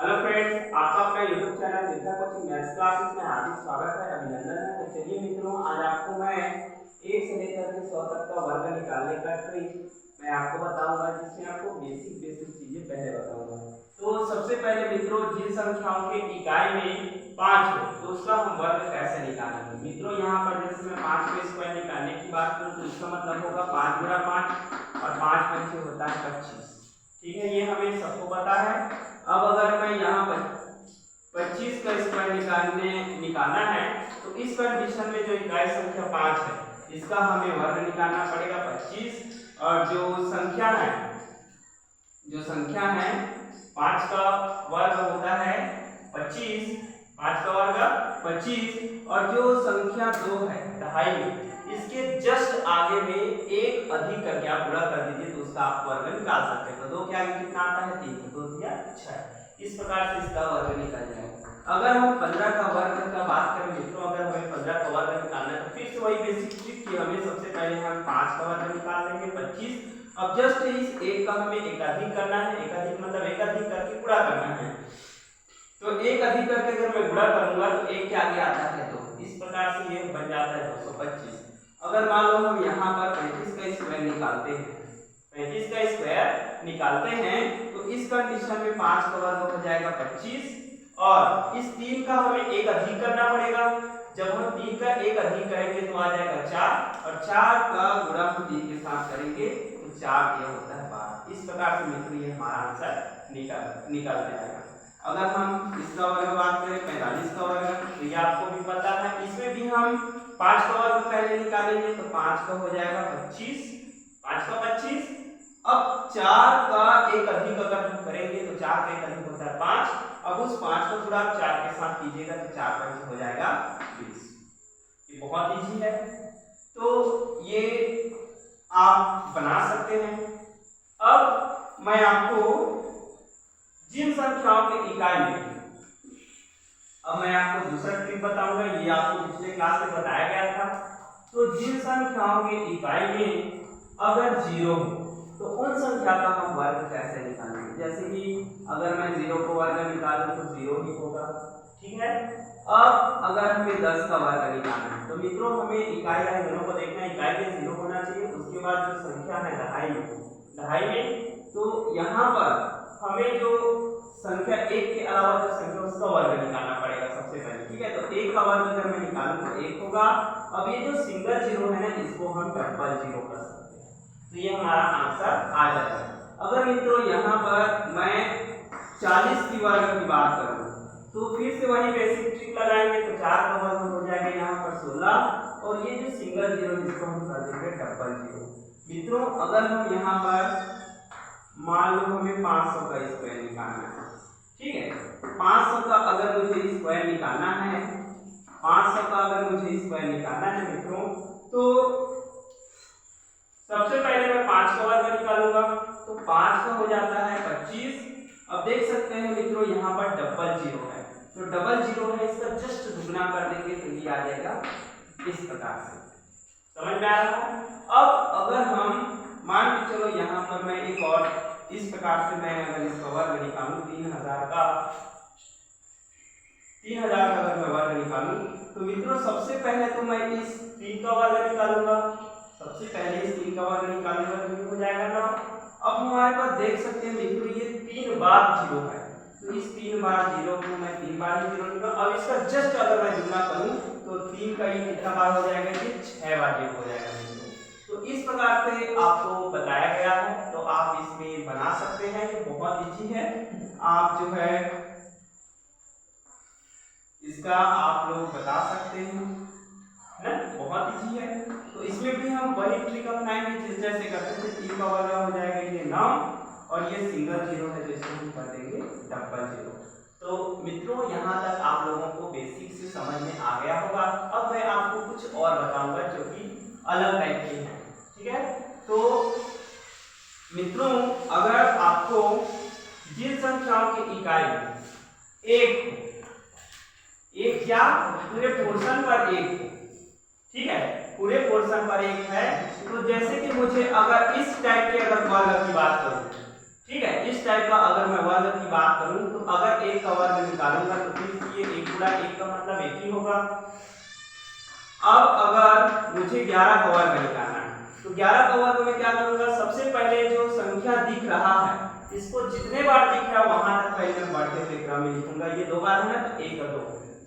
Hello friends, आपका अपना YouTube channel विद्या coaching maths classes में हार्दिक स्वागत है, अभिनंदन है। तो चलिए मित्रों, आज आपको मैं 1 से लेकर के 100 तक का वर्ग निकालने का ट्रिक मैं आपको बताऊंगा, जिसमें आपको बेसिक चीजें पहले बताऊंगा। तो सबसे पहले मित्रों, जिन संख्याओं के इकाई में 5 हो तो उसका हम वर्ग कैसे निकालेंगे। मित्रों यहाँ पर जैसे मैं 5 को स्क्वायर निकालने की बात करूँ तो इसका मतलब होगा 5 गुणा 5 और 5 पंचे होता है 25। ठीक है, ये हमें सबको पता है। अब अगर मैं यहाँ पर 25 का स्क्वायर निकालना है तो इस कंडीशन में जो इकाई संख्या 5 है इसका हमें वर्ग निकालना पड़ेगा 25। और जो संख्या है 5 का वर्ग होता है 25, 5 का वर्ग 25। और जो संख्या 2 है 2.5 इसके जस्ट आगे में एक अधिक करके आप गुणा कर दीजिए तो उसका आप वर्ग निकाल सकते हैं। तो 2 के आगे कितना आता है 3, 2 दिया 6। इस प्रकार से इसका वर्ग निकल जाएगा। अगर हम 15 का वर्ग का बात करें मित्रों, अगर हमें 15 का वर्ग निकालना है तो फिर से वही बेसिक ट्रिक की हमें सबसे पहले हम 5 का वर्ग निकाल लेंगे 25। अब जस्ट इस एक का हमें एक अधिक करना है, एक अधिक मतलब एक अधिक करके गुणा करना है। तो एक अधिक करके अगर मैं गुणा करूंगा तो एक के आगे आता है 2, इस प्रकार से ये बन जाता है 225। अगर मान लो हम यहाँ पर 35 का स्क्वायर निकालते हैं, 35 का स्क्वायर निकालते हैं तो इस कंडीशन में 5 का वर्ग हो जाएगा 25 और इस 3 का हमें एक अधिक करना पड़ेगा। जब हम 3 का एक अधिक करेंगे तो आ जाएगा 4 और 4 का गुणा हम 3 के साथ करेंगे तो 4 क्या होता है 12। इस प्रकार से मित्रों ये हमारा आंसर निकल जाएगा। अगर हम इसका वर्ग बात करें 45 का वर्ग तो ये आपको भी पता है, इसमें भी हम 5 का वर्ग पहले निकालेंगे तो 5 का हो जाएगा 25, 5 का 25। अब 4 का एक अधिक अगर हम करेंगे तो 4 का एक अधिक होता है 5। अब उस 5 को गुणा 4 के साथ कीजिएगा तो 4 पंच हो जाएगा 20। ये बहुत इजी है, तो ये आप बना सकते हैं। अब मैं आपको जिन संख्याओं के इकाई में, अब मैं आपको दूसरा ट्रिक बताऊंगा, ये आपको पिछले क्लास में बताया गया था। तो जिन संख्याओं के इकाई में अगर 0 हो तो उन संख्या का हम वर्ग कैसे निकालेंगे। जैसे कि अगर मैं 0 को वर्ग निकालूं तो 0 ही होगा, ठीक है। अब अगर हमें 10 का वर्ग निकालना है तो मित्रों हमें इकाई है दोनों को देखना है, इकाई में 0 होना चाहिए। उसके बाद जो संख्या है 2.5 में, तो यहाँ पर हमें जो संख्या 1 के अलावा जो संख्या उसका वर्ग निकालना पड़ेगा सबसे पहले, ठीक है। तो 1 का वर्ग अगर मैं निकालूं तो 1 होगा। अब ये जो सिंगल 0 है ना इसको हम डबल 0 कर सकते हैं, तो ये हमारा आंसर आ जाएगा। अगर मित्रों यहाँ पर मैं 40 की वर्ग की बात करूँ तो फिर से वही बेसिक ट्रिक लगाएंगे तो 4 का वर्ग हो जाएगा यहाँ पर 16 और ये जो सिंगल 0 इसको हम कर देंगे डबल 0। मित्रों अगर हम यहाँ पर मान लो हमें 500 का स्क्वायर निकालना है, ठीक है। 500 का अगर मुझे स्क्वायर निकालना है, 500 का अगर मुझे स्क्वायर निकालना है मित्रों, तो सबसे पहले मैं 5 का वर्ग निकालूंगा तो 5 का हो जाता है 25। अब देख सकते हैं मित्रों यहाँ पर डबल 0 है, तो डबल 0 है इसका जस्ट दुगना कर देंगे तो ये आ जाएगा इस प्रकार से। समझ में आ रहा है। अब अगर हम मान के चलो यहाँ पर मैं एक और इस प्रकार से मैं अगर इसका वर्ग निकालूं 3000 का अगर मैं वर्ग निकालूं तो मित्रों सबसे पहले तो मैं इस 3 का वर्ग निकालूंगा, सबसे पहले इस 3 का वर्ग निकालूंगा तो हो जाएगा 9। अब हमारे पास देख सकते हैं मित्रों ये 3 बार 0 है, तो इस 3 बार 0 को मैं 3 बार ही 0 लूंगा। अब इसका जस्ट अगर मैं गुणा करूं तो 3 का ये कितना बार हो जाएगा, ये 6 बार 0 हो जाएगा मित्रों। तो इस प्रकार से आपको बताया गया है, तो आप इसमें बना सकते हैं, ये बहुत इजी है। आप जो है इसका आप लोग बता सकते हैं ना, बहुत इजी है। तो इसमें भी हम वही ट्रिक अपनाएंगे जिस जैसे करते थे। 3 का वर्ग हो जाएगा ये 9 और ये सिंगल 0 है जैसे हम कर देंगे डबल 0। तो मित्रों यहाँ तक आप लोगों को बेसिक से समझ में आ गया होगा। अब मैं आपको कुछ और बताऊंगा जो कि अलग टाइप के हैं, ठीक है। तो मित्रों अगर आपको जिन संख्याओं की इकाई एक या पूरे पोर्शन पर 1, ठीक है, पूरे पोर्शन पर 1 है, तो जैसे कि मुझे अगर इस टाइप के अगर वर्ग की बात करूं, ठीक है, इस 6 का अगर मैं वर्ग की बात करूं तो अगर 1 का वर्ग निकालूंगा तो फिर ये 1 गुणा 1 का मतलब 1 ही होगा। अब अगर मुझे 11 का वर्ग निकालना है तो 11 का वर्ग में क्या करूंगा, सबसे पहले जो संख्या दिख रहा है इसको जितने बार दिख रहा है वहां तक पहले मैं बढ़ते हुए क्रम में लिखूंगा। ये 2 बार है ना तो 1 और 2,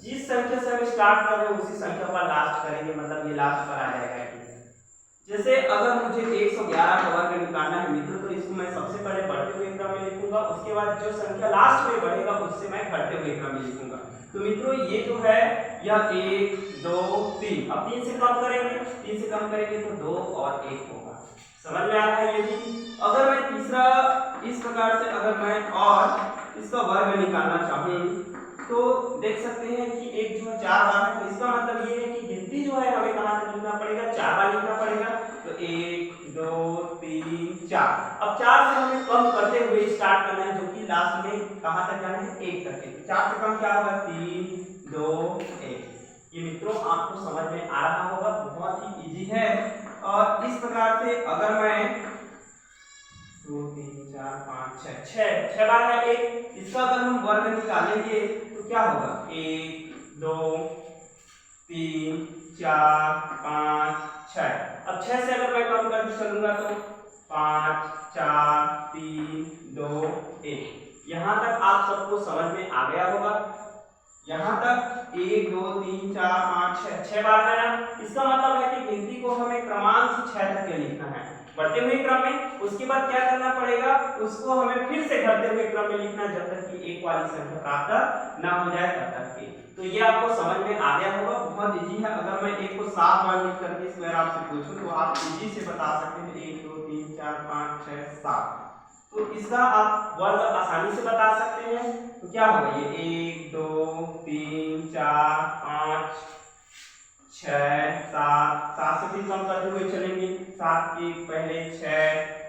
जिस संख्या से हम स्टार्ट कर रहे हैं उसी संख्या पर लास्ट करेंगे, मतलब ये लास्ट पर आ जाएगा। जैसे अगर मुझे 111 का वर्ग निकालना है मित्रों तो इसको मैं सबसे पहले बढ़ते हुए क्रम में लिखूंगा, उसके बाद जो संख्या लास्ट में बढ़ेगा उससे मैं घटते हुए क्रम में लिखूंगा। तो मित्रों ये जो है यह 1 2 3, अब 3 से कम करेंगे, 3 से कम करेंगे तो 2 और 1 होगा। समझ में आ रहा है ये भी। अगर मैं तीसरा इस प्रकार से अगर मैं और इसका वर्ग निकालना चाहूँ तो देख सकते हैं कि एक जो 4 बार है तो इसका मतलब ये है कि गिनती जो है हमें कहां तक लिखना पड़ेगा, 4 बार लिखना पड़ेगा। तो 1 2 3 4, अब 4 से हमें कम करते हुए स्टार्ट करना है जो कि लास्ट में कहां तक जाना है, 1 तक। 4 से कम क्या होगा, 3 2 1। ये मित्रों आपको समझ में आ रहा होगा, बहुत ही इजी है। और इस प्रकार से अगर मैं 2 3 4 5 6 बार है 1, इसका अगर हम वर्ग निकालेंगे तो क्या होगा, 1 2 3 4 5 6। अब 6 से अगर मैं कम करके चलूंगा तो 5 4 3 2 1। यहां तक आप सबको समझ में आ गया होगा। यहां तक 1 2 3 4 5 6 बार है ना, इसका मतलब है कि गिनती को हमें क्रमांक से 6 तक लिखना है बढ़ते हुए क्रम में। उसके बाद क्या करना पड़ेगा, उसको हमें फिर से घटते हुए क्रम में लिखना जब तक कि एक वाली संख्या प्राप्त ना हो जाए तब तक की। तो ये आपको समझ में आ गया होगा, बहुत इजी है। अगर मैं 1 को 7 बार लिख करके स्क्वायर आपसे पूछूं तो आप इजी से बता सकते हैं 1 2 3 4 5 6 7। तो इसका आप वर्ग आसानी से बता सकते हैं। तो क्या होगा, ये 1 2 3 4 5 6 7 से फिर कम करते हुए चलेंगे, 7 के पहले 6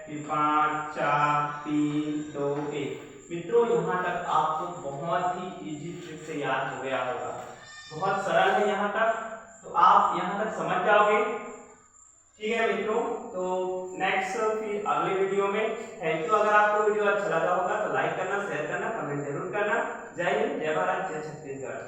फिर 5 4 3 2 1। मित्रों यहाँ तक आपको बहुत ही इजी ट्रिक से याद हो गया होगा, बहुत सरल है यहाँ तक, तो आप यहाँ तक समझ जाओगे। ठीक है मित्रों, तो नेक्स्ट फिर अगले वीडियो में। Thank you. अगर आपको वीडियो अच्छा लगा होगा तो लाइक करना, शेयर करना, कमेंट जरूर करना। जय हिंद, जय भारत, जय छत्तीसगढ़।